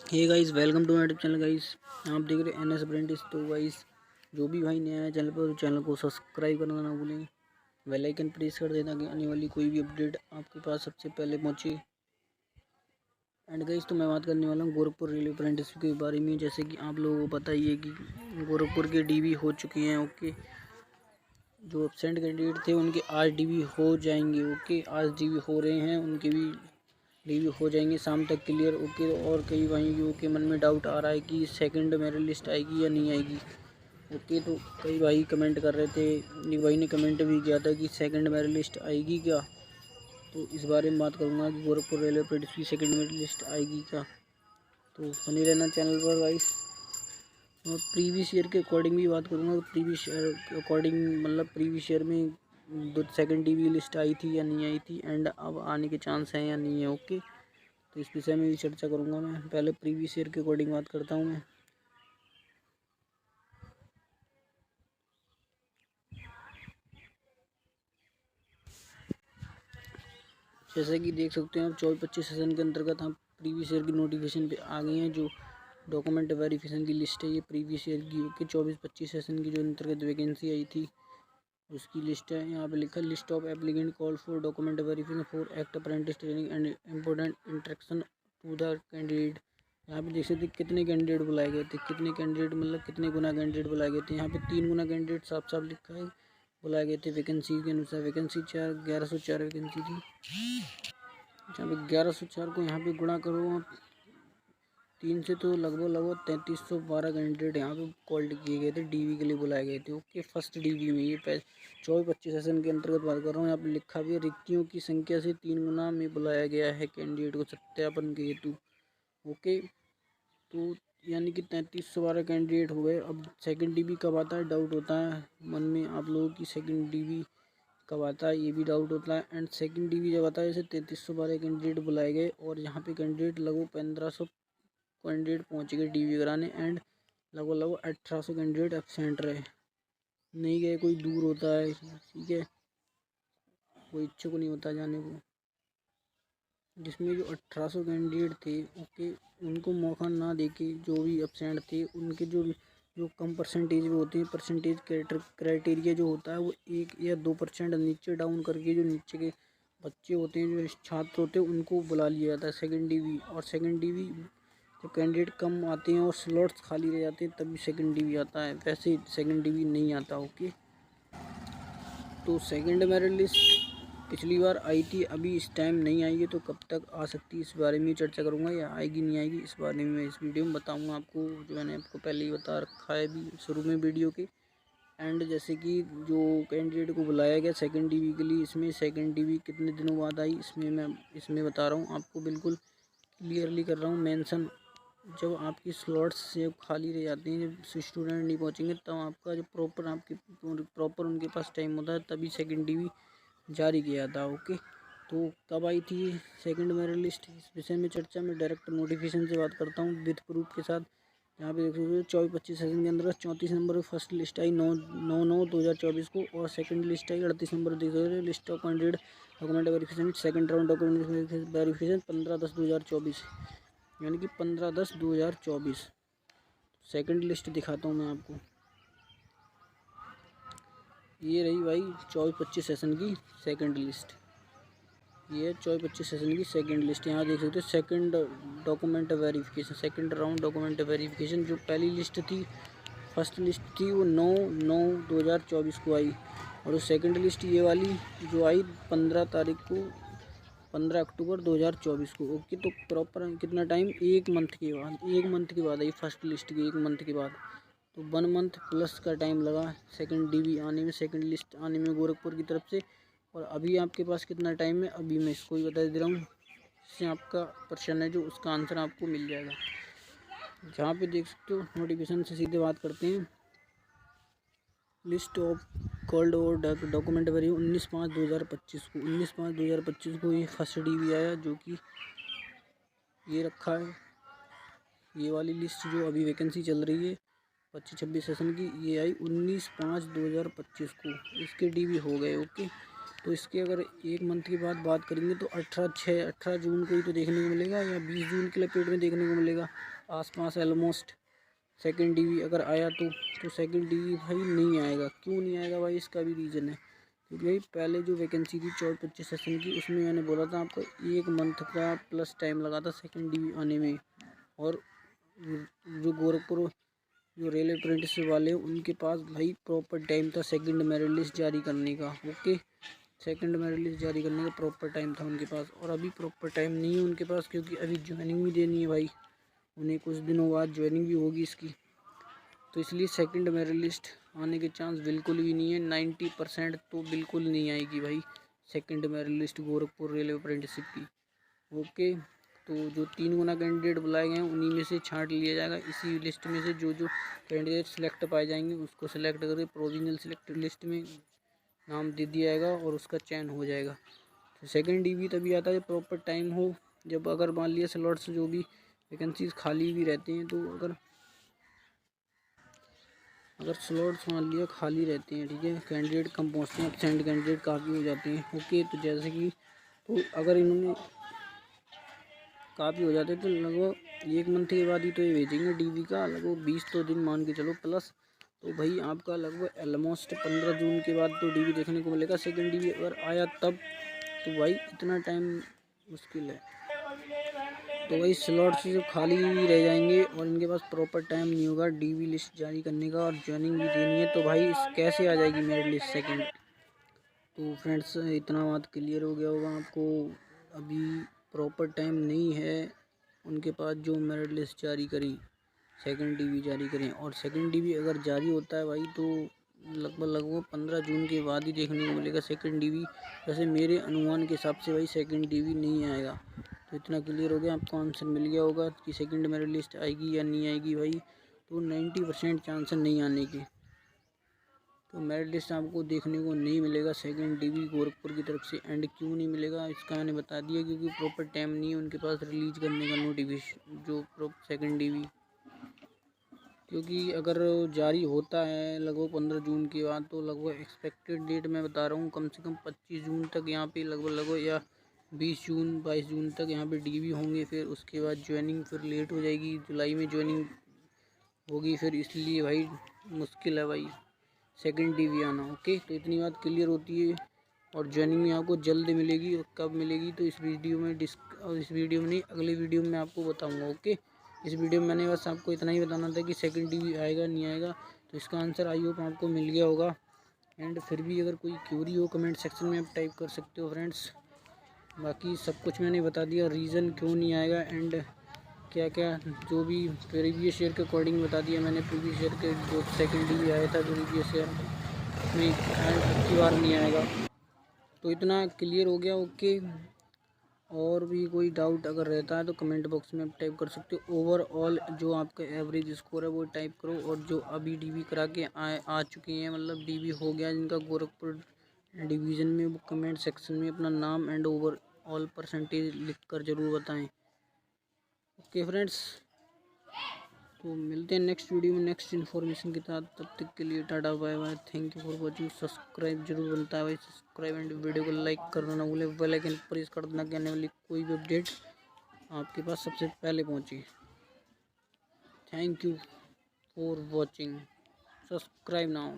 Hey guys, welcome to my YouTube channel guys. आप देख रहे हैं एनएस अप्रेंटिस। तो गाइस, जो भी भाई नया है चैनल पर, चैनल को सब्सक्राइब करना ना भूलें। बेल आइकन प्रेस कर देना कि आने वाली कोई भी अपडेट आपके पास सबसे पहले पहुंचे। एंड गाइस, तो मैं बात करने वाला हूँ गोरखपुर रेलवे अप्रेंटिस के बारे में। जैसे कि आप लोगों को पता ही है कि गोरखपुर के डीवी हो चुके हैं। ओके, जो एब्सेंट कैंडिडेट थे उनके आज डीवी हो जाएंगे। ओके, आज डीवी हो रहे हैं, उनके भी डीवी हो जाएंगे शाम तक क्लियर। ओके, और कई भाइयों के मन में डाउट आ रहा है कि सेकंड मेरिट लिस्ट आएगी या नहीं आएगी। ओके, तो कई भाई कमेंट कर रहे थे, एक भाई ने कमेंट भी किया था कि सेकंड मेरिट लिस्ट आएगी क्या। तो इस बारे में बात करूँगा कि गोरखपुर रेलवे अप्रेंटिस की सेकंड मेरिट लिस्ट आएगी क्या। तो बने रहना चैनल पर गाइस। और प्रीवियस ईयर के अकॉर्डिंग भी बात करूँगा तो प्रीवियस ईयर के अकॉर्डिंग मतलब प्रीवियस ईयर में दो सेकंड डीवी लिस्ट आई थी या नहीं आई थी, एंड अब आने के चांस हैं या नहीं है। ओके, तो इस विषय में भी चर्चा करूँगा मैं। पहले प्रीवियस ईयर के अकॉर्डिंग बात करता हूँ मैं। जैसे कि देख सकते हैं आप 24-25 सेशन के अंतर्गत हम प्रीवियस ईयर की नोटिफिकेशन पे आ गए हैं। जो डॉक्यूमेंट वेरिफिकेशन की लिस्ट है ये प्रीवियस ईयर की। ओके, 24-25 सेशन की जो अंतर्गत वैकेंसी आई थी उसकी लिस्ट है। यहाँ पे लिखा list of applicant call for document verification for act apprentice training and important instruction to the candidate. यहाँ पे देख सकते कितने कैंडिडेट बुलाए गए थे, कितने कैंडिडेट मतलब कितने गुना कैंडिडेट बुलाए गए थे। यहाँ पे 3 गुना कैंडिडेट साफ साफ लिखा है बुलाए गए थे वैकेंसी के अनुसार। वैकेंसी 1104 वैकेंसी थी। यहाँ पे 1104 को यहाँ पे गुणा करो आप 3 से, तो लगभग 3312 कैंडिडेट यहाँ पे कॉल किए गए थे, डीवी के लिए बुलाए गए थे। ओके, फर्स्ट डीवी में ये 24-25 सेशन के अंतर्गत बात कर रहा हूँ। यहाँ पे लिखा भी है रिक्तियों की संख्या से 3 गुना में बुलाया गया है कैंडिडेट को सत्यापन के हेतु। ओके, तो यानी कि 3312 कैंडिडेट हो गए। अब सेकंड डीवी कब आता है डाउट होता है मन में आप लोगों की, सेकंड डीवी कब आता है ये भी डाउट होता है। एंड सेकंड डीवी जब आता है जैसे 3312 कैंडिडेट बुलाए गए और यहाँ पे कैंडिडेट लगभग 1500 कैंडिडेट पहुँच गए डीवी कराने। एंड लगभग 1800 कैंडिडेट एबसेंट रहे, नहीं गए। कोई दूर होता है, ठीक है, कोई इच्छुक नहीं होता जाने को, जिसमें जो 1800 कैंडिडेट थे। ओके, उनको मौका ना देके जो भी एबसेंट थे उनके जो जो कम परसेंटेज में होते हैं, परसेंटेज क्राइटेरिया जो होता है वो 1 या 2% नीचे डाउन करके जो नीचे के बच्चे होते हैं, जो छात्र होते हैं, उनको बुला लिया जाता है सेकंड डीवी। और सेकंड डीवी जब कैंडिडेट कम आते हैं और स्लॉट्स खाली रह जाते हैं तभी सेकंड डीवी आता है, वैसे सेकंड डीवी नहीं आता। ओके, तो सेकंड मेरिट लिस्ट पिछली बार आई थी, अभी इस टाइम नहीं आई है, तो कब तक आ सकती है इस बारे में चर्चा करूंगा, या आएगी नहीं आएगी इस बारे में मैं इस वीडियो में बताऊंगा आपको, जो मैंने आपको पहले ही बता रखा है भी शुरू में वीडियो के। एंड जैसे कि जो कैंडिडेट को बुलाया गया सेकंड डीवी के लिए, इसमें सेकंड डीवी कितने दिनों बाद आई इसमें मैं बता रहा हूँ आपको, बिल्कुल क्लियरली कर रहा हूँ मेंशन। जब आपकी स्लॉट्स से खाली रह जाती हैं, जब स्टूडेंट नहीं पहुंचेंगे, तब आपका जो प्रॉपर उनके पास टाइम होता है, तभी सेकंड डीवी जारी किया था। ओके, तो कब आई थी सेकंड मेरिट लिस्ट, इस विषय में चर्चा में डायरेक्ट नोटिफिकेशन से बात करता हूँ विद प्रूफ के साथ। यहाँ पे देख सकते हो 24-25 सेशन के अंदर 34 नंबर पर फर्स्ट लिस्ट आई 9/9/2024 को, और सेकंड लिस्ट आई 38 नंबर देख सकते हो। List of candidate document verification second round document verification 15/10/2024, यानी कि 15/10/2024। सेकंड लिस्ट दिखाता हूँ मैं आपको, ये रही भाई 24-25 सेशन की सेकंड लिस्ट। ये है 24-25 सेशन की सेकंड लिस्ट। यहाँ देख सकते हो second document verification, second round document verification. जो पहली लिस्ट थी, फर्स्ट लिस्ट थी, वो 9/9/2024 को आई, और जो सेकंड लिस्ट ये वाली जो आई 15 तारीख को, 15 अक्टूबर 2024 को। ओके, तो प्रॉपर कितना टाइम, 1 मंथ के बाद, 1 मंथ के बाद आई फर्स्ट लिस्ट की, 1 मंथ के बाद, तो 1 मंथ प्लस का टाइम लगा सेकंड डीवी आने में, सेकंड लिस्ट आने में गोरखपुर की तरफ से। और अभी आपके पास कितना टाइम है, अभी मैं इसको ही बता दे रहा हूँ, इससे आपका प्रश्न है जो उसका आंसर आपको मिल जाएगा। जहाँ पे देख सकते हो नोटिफिकेशन से सीधे बात करते हैं। लिस्ट ऑफ कॉल्ड और डॉक्यूमेंट वेरी 19/5/2025 को, 19/5/2025 को ये फर्स्ट डीवी आया, जो कि ये रखा है। ये वाली लिस्ट जो अभी वैकेंसी चल रही है 25-26 सेशन की, ये आई 19/5/2025 को, इसके डीवी हो गए। ओके, तो इसके अगर एक मंथ के बाद बात करेंगे तो 18 जून को ही तो देखने को मिलेगा, या 20 जून के लपेट में देखने को मिलेगा आसपास ऑलमोस्ट। सेकंड डीवी अगर आया तो सेकंड डीवी भाई नहीं आएगा। क्यों नहीं आएगा भाई, इसका भी रीज़न है, क्योंकि भाई पहले जो वैकेंसी थी 24-25 सेशन की, उसमें मैंने बोला था आपको 1 मंथ का प्लस टाइम लगा था सेकंड डीवी आने में। और जो गोरखपुर जो रेलवे अप्रेंटिसशिप वाले उनके पास भाई प्रॉपर टाइम था सेकंड मेरिट लिस्ट जारी करने का। ओके, सेकंड मेरिट लिस्ट जारी करने का प्रॉपर टाइम था उनके पास, और अभी प्रॉपर टाइम नहीं है उनके पास, क्योंकि अभी ज्वाइनिंग भी देनी है भाई, उन्हें कुछ दिनों बाद ज्वाइनिंग भी होगी इसकी। तो इसलिए सेकंड मेरिट लिस्ट आने के चांस बिल्कुल भी नहीं है। 90% तो बिल्कुल नहीं आएगी भाई second merit list Gorakhpur railway apprenticeship की। ओके, तो जो 3 गुना कैंडिडेट बुलाए गए हैं उन्हीं में से छांट लिया जाएगा। इसी लिस्ट में से जो कैंडिडेट सिलेक्ट पाए जाएंगे उसको सिलेक्ट करके प्रोविजनल सिलेक्टेड लिस्ट में नाम दे दिया जाएगा और उसका चयन हो जाएगा। तो सेकंड डीवी तभी आता है जब प्रॉपर टाइम हो, जब अगर मान लिया स्लॉट्स जो भी वैकेंसीज खाली भी रहते हैं, तो अगर स्लॉट्स मान लिया खाली रहते हैं, ठीक है, कैंडिडेट कम पहुँचते हैं, एब्सेंट कैंडिडेट काफ़ी हो जाते हैं। ओके, तो जैसे कि तो अगर इन्होंने काफ़ी हो जाते तो लगभग 1 मंथ के बाद ही तो ये भेजेंगे डीवी का, लगभग 20 तो दिन मान के चलो प्लस। तो भाई आपका लगभग ऑलमोस्ट 15 जून के बाद तो डीवी देखने को मिलेगा। सेकंड डीवी अगर आया तब तो भाई इतना टाइम मुश्किल है। तो वही स्लॉट्स जो खाली रह जाएंगे और इनके पास प्रॉपर टाइम नहीं होगा डीवी लिस्ट जारी करने का, और ज्वाइनिंग भी देनी है, तो भाई कैसे आ जाएगी मेरिट लिस्ट सेकंड। तो फ्रेंड्स इतना बात क्लियर हो गया होगा आपको। अभी प्रॉपर टाइम नहीं है उनके पास जो मेरिट लिस्ट जारी करी, सेकंड डीवी जारी करें। और सेकंड डीवी अगर जारी होता है भाई तो लगभग 15 जून के बाद ही देखने को मिलेगा सेकंड डीवी। वैसे मेरे अनुमान के हिसाब से भाई सेकंड डीवी नहीं आएगा। तो इतना क्लियर हो गया, आपको आंसर मिल गया होगा कि सेकंड मेरिट लिस्ट आएगी या नहीं आएगी भाई। तो 90% चांस है नहीं आने के। तो मेरिट लिस्ट आपको देखने को नहीं मिलेगा सेकंड डीवी गोरखपुर की तरफ से। एंड क्यों नहीं मिलेगा इसका मैंने बता दिया, क्योंकि प्रॉपर टाइम नहीं है उनके पास रिलीज करने का नोटिफिकेशन जो सेकंड डीवी। क्योंकि अगर जारी होता है लगभग 15 जून के बाद, तो लगभग एक्सपेक्टेड डेट मैं बता रहा हूँ कम से कम 25 जून तक यहाँ पे लगभग या 20 जून 22 जून तक यहाँ पे डीवी होंगे। फिर उसके बाद ज्वाइनिंग फिर लेट हो जाएगी, जुलाई में ज्वाइनिंग होगी फिर, इसलिए भाई मुश्किल है भाई सेकंड डीवी आना। ओके, तो इतनी बात क्लियर होती है। और ज्वाइनिंग में आपको जल्द मिलेगी, और कब मिलेगी तो इस वीडियो में इस वीडियो में नहीं, अगले वीडियो में आपको बताऊंगा। ओके, इस वीडियो में मैंने बस आपको इतना ही बताना था कि सेकंड डीवी आएगा नहीं आएगा। तो इसका आंसर आई होप आपको मिल गया होगा। एंड फिर भी अगर कोई क्यूरी हो कमेंट सेक्शन में आप टाइप कर सकते हो फ्रेंड्स। बाकी सब कुछ मैंने बता दिया, रीज़न क्यों नहीं आएगा एंड क्या क्या जो भी प्रीवियस ईयर के अकॉर्डिंग बता दिया मैंने। प्रीवियस ईयर के जो सेकंड डीवी आया था प्रीवियस ईयर में, अब की बार नहीं आएगा। तो इतना क्लियर हो गया। ओके, और भी कोई डाउट अगर रहता है तो कमेंट बॉक्स में आप टाइप कर सकते हो। ओवरऑल जो आपका एवरेज स्कोर है वो टाइप करो, और जो अभी डीवी करा के आ चुके हैं, मतलब डीवी हो गया जिनका गोरखपुर डिवीज़न में, वो कमेंट सेक्शन में अपना नाम एंड ओवरऑल परसेंटेज लिख कर ज़रूर बताएं। ओके फ्रेंड्स, तो मिलते हैं नेक्स्ट वीडियो में नेक्स्ट इन्फॉर्मेशन के साथ। तब तक के लिए tata bye bye, thank you for watching. Subscribe जरूर बनता है भाई, सब्सक्राइब एंड वीडियो को लाइक करना ना भूलें, बेल आइकन प्रेस कर देना कि आने वाली कोई भी अपडेट आपके पास सबसे पहले पहुंचे। Thank you for watching, subscribe now.